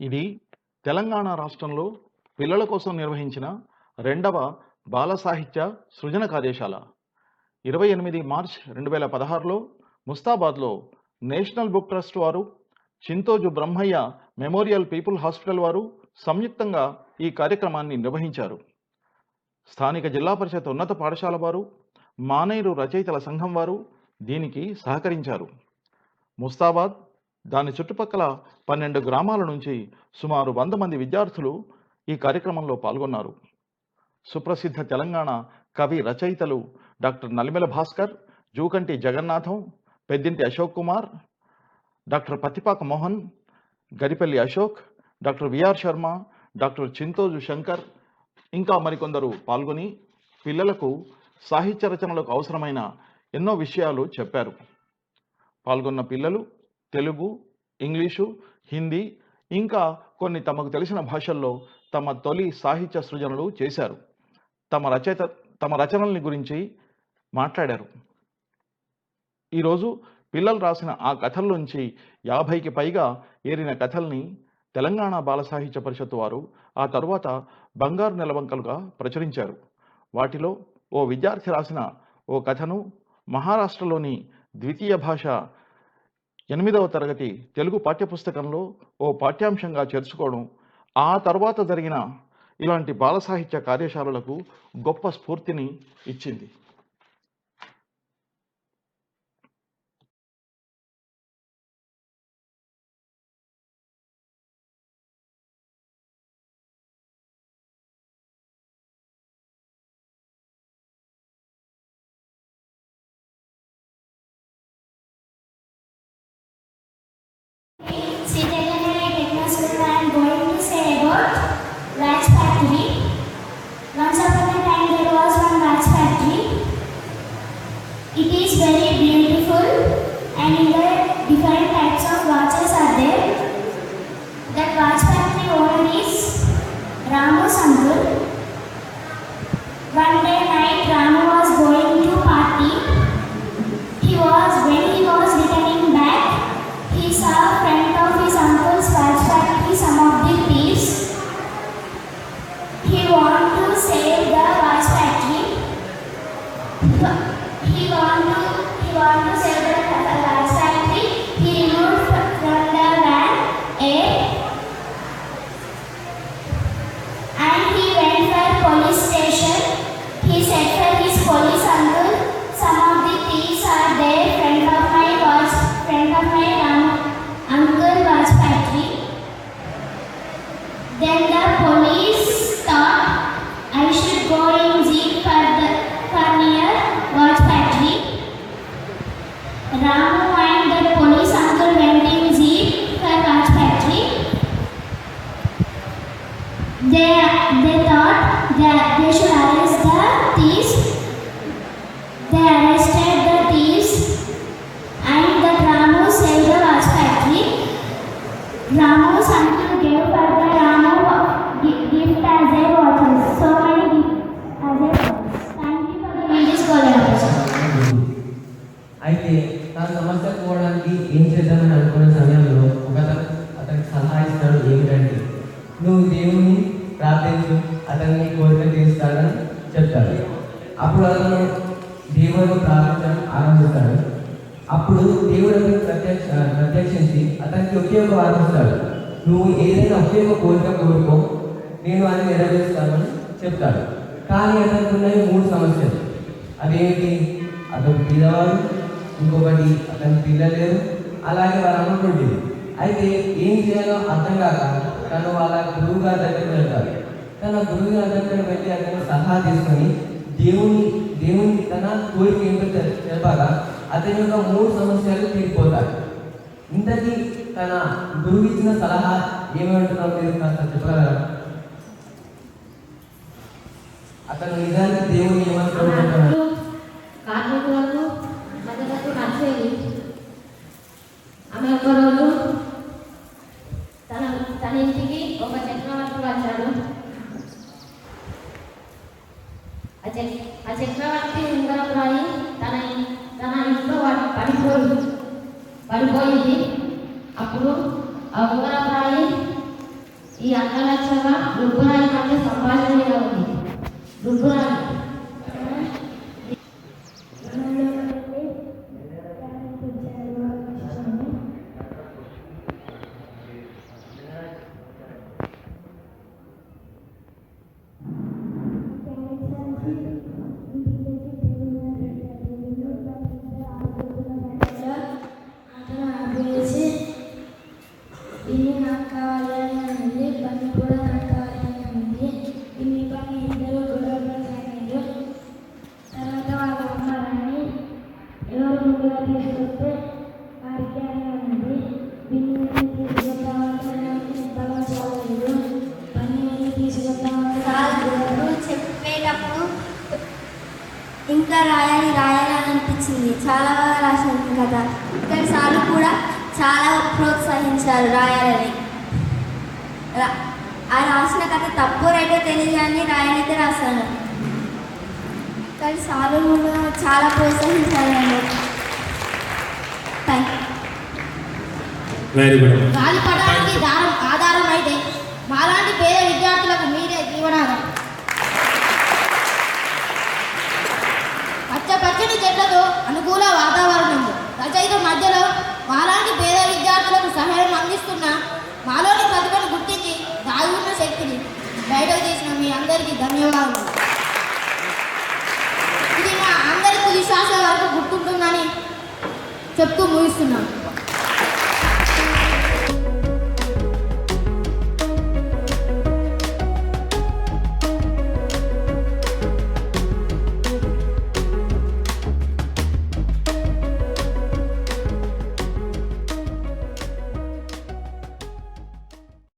ఇది తెలంగాణ రాష్ట్రంలో పిల్లల కోసం నిర్వహించిన రెండవ బాల సాహిత్య సృజన కార్యశాల 28 మార్చ్ 2016లో ముస్తాబాద్లో నేషనల్ బుక్ ట్రస్ట్ వారు, Chintoju Brahmaiah Memorial People Hospital వారు సంయుక్తంగా ఈ కార్యక్రమాన్ని నిర్వహించారు. స్థానిక జిల్లా పరిషత్ ఉన్నత పాఠశాల వారు, మానేరు రచయితల సంఘం వారు దీనికి సహకరించారు. ముస్తాబాద్, దాని చుట్టుపక్కల 12 గ్రామాల నుంచి సుమారు 100 మంది విద్యార్థులు ఈ కార్యక్రమంలో పాల్గొన్నారు. సుప్రసిద్ధ తెలంగాణ కవి రచయితలు doctor Nalimela Bhaskar, Jukanti Jagannatham, Peddinti Ashok Kumar, doctor Pattipaka Mohan, Garipelli Ashok, doctor VR Sharma, doctor Chintoju Shankar ఇంకా మరికొందరు పాల్గొని పిల్లలకు సాహిత్య రచనలకు అవసరమైన ఎన్నో విషయాలు చెప్పారు. పాల్గొన్న పిల్లలు తెలుగు, ఇంగ్లీషు, హిందీ ఇంకా కొన్ని తమకు తెలిసిన భాషల్లో తమ తొలి సాహిత్య సృజనలు చేశారు. తమ రచనల్ని గురించి మాట్లాడారు. ఈరోజు పిల్లలు రాసిన ఆ కథల్లోంచి 50కి పైగా ఏరిన కథల్ని తెలంగాణ బాల సాహిత్య పరిషత్ వారు ఆ తరువాత బంగారు నెలవంకలుగా ప్రచురించారు. వాటిలో ఓ విద్యార్థి రాసిన ఓ కథను మహారాష్ట్రలోని ద్వితీయ భాష 8వ తరగతి తెలుగు పాఠ్యపుస్తకంలో ఓ పాఠ్యాంశంగా చేర్చుకోవడం ఆ తర్వాత జరిగిన ఇలాంటి బాల సాహిత్య కార్యశాలలకు గొప్ప స్ఫూర్తిని ఇచ్చింది. It is very beautiful, and in the different types of watches are there. That watch factory owner is Ramu's uncle. One day night, Ramu was going to party. When he was returning back, he saw in front of his uncle's watch factory some of the thieves. He wanted to save the watch factory. He want to save the watch factory. He removed from the van and he went for police station. He said for his police uncle, some of the thieves are there front of my uncle watch factory. Then the police thought I should go in jeep for near watch factory. Ramu and the police uncle went in jeep for watch factory. They thought that they should arrest the thieves. They arrested the thieves and that Ramu saved the watch factory. Ramu's uncle gave for the Ramu gift as a watches. So many gifts as a watches. Thank you for giving this collaboration. అయితే తన సమస్య పోవడానికి ఏం చేద్దామని అనుకున్న సమయంలో అతనికి సలహా ఇస్తాడు. ఏమిటంటే, నువ్వు దేవుని ప్రార్థించు, అతన్ని కోరిక తీరుస్తాడని చెప్తాడు. అప్పుడు అతను దేవుని ప్రార్థించడం ఆరంభిస్తాడు. అప్పుడు దేవుడు ప్రత్యక్షించి అతనికి ఒకే ఒక వారం ఇస్తాడు. నువ్వు ఏదైనా ఒకే ఒక కోరిక కోరుకో, నేను అది నెరవేరుస్తానని చెప్తాడు. కానీ అతనికి ఉన్నాయి 3 సమస్యలు. అదేంటి? అతను పిల్లవాడు, ఇంకొకటి అతని పిల్లలేరు, అలాగే వాళ్ళ అమ్మ. అయితే ఏం చేయాలో అర్థం కాక తను వాళ్ళ గురువు గారి దగ్గరికి వెళ్తాడు. తన గురువు గారి దగ్గర వెళ్ళి అతను సలహా తీసుకొని దేవుని తన కోరిక ఏంటో తెలపగా అతని యొక్క 3 సమస్యలు తీరిపోతాయి. ఇంతకీ తన గురువు ఇచ్చిన సలహా ఏమంటున్నావు మీరు కాస్త చెప్పగలరా? అతను నిజానికి దేవుని ఏమంటున్నాడు? కార్మికులకు ప్రజలకు నచ్చేది. ఆమె ఒకరోజు తన ఇంటికి ఒక చక్రవర్తి వచ్చాడు. ఆ చక్రవర్తి ఉంగరప్రాయి తన ఇంట్లో పడిపోయింది. అప్పుడు ఆ ఉంగరప్రాయి ఈ అంగలక్షణ రుబ్బురాయి మధ్య సంభాషణ ఇలా ఉంది. రుబ్బురాయి అతను ఆపేసి ఇది నాకు కావాలని ఉంది, పని కూడా నాకు కావాలని ఉంది. ఈ పని ఇద్దరు గొడవలు సాగారు. తర్వాత వాళ్ళ అమ్మారని ఎవరు ముందుగా తీసుకొస్తే వారికి అని ఉంది. బిన్ను తీసుకొద్దామని చాలేదు, పని తీసుకొద్దామని చెప్పేటప్పుడు ఇంకా రాయాలి అని అనిపించింది. చాలా బాగా రాశాను కదా. ఇక్కడ సార్లు కూడా చాలా ప్రోత్సహించారు రాయాలని. ఆ రాసిన కథ తప్పు రైటో తెలియదు కానీ రాయనైతే రాశాను. కానీ సార్లు కూడా చాలా ప్రోత్సహించారు నన్ను. Thank you. Very good. గాలిపటానికి దారం ఆధారం అయితే మాలాంటి పేద విద్యార్థులకు మీరే జీవనాధారం. పచ్చని చెట్లతో అనుకూల వాతావరణంలో రచయిత మధ్యలో మాలాంటి పేద విద్యార్థులకు సహాయం అందిస్తున్న మాలోని ప్రతిభను గుర్తించి దాగి ఉన్న శక్తిని బయటకు తీసిన మీ అందరికీ ధన్యవాదాలు. ఇది మా అందరి తుది శ్వాస వరకు గుర్తుంటుందని చెప్తూ ముగిస్తున్నాను.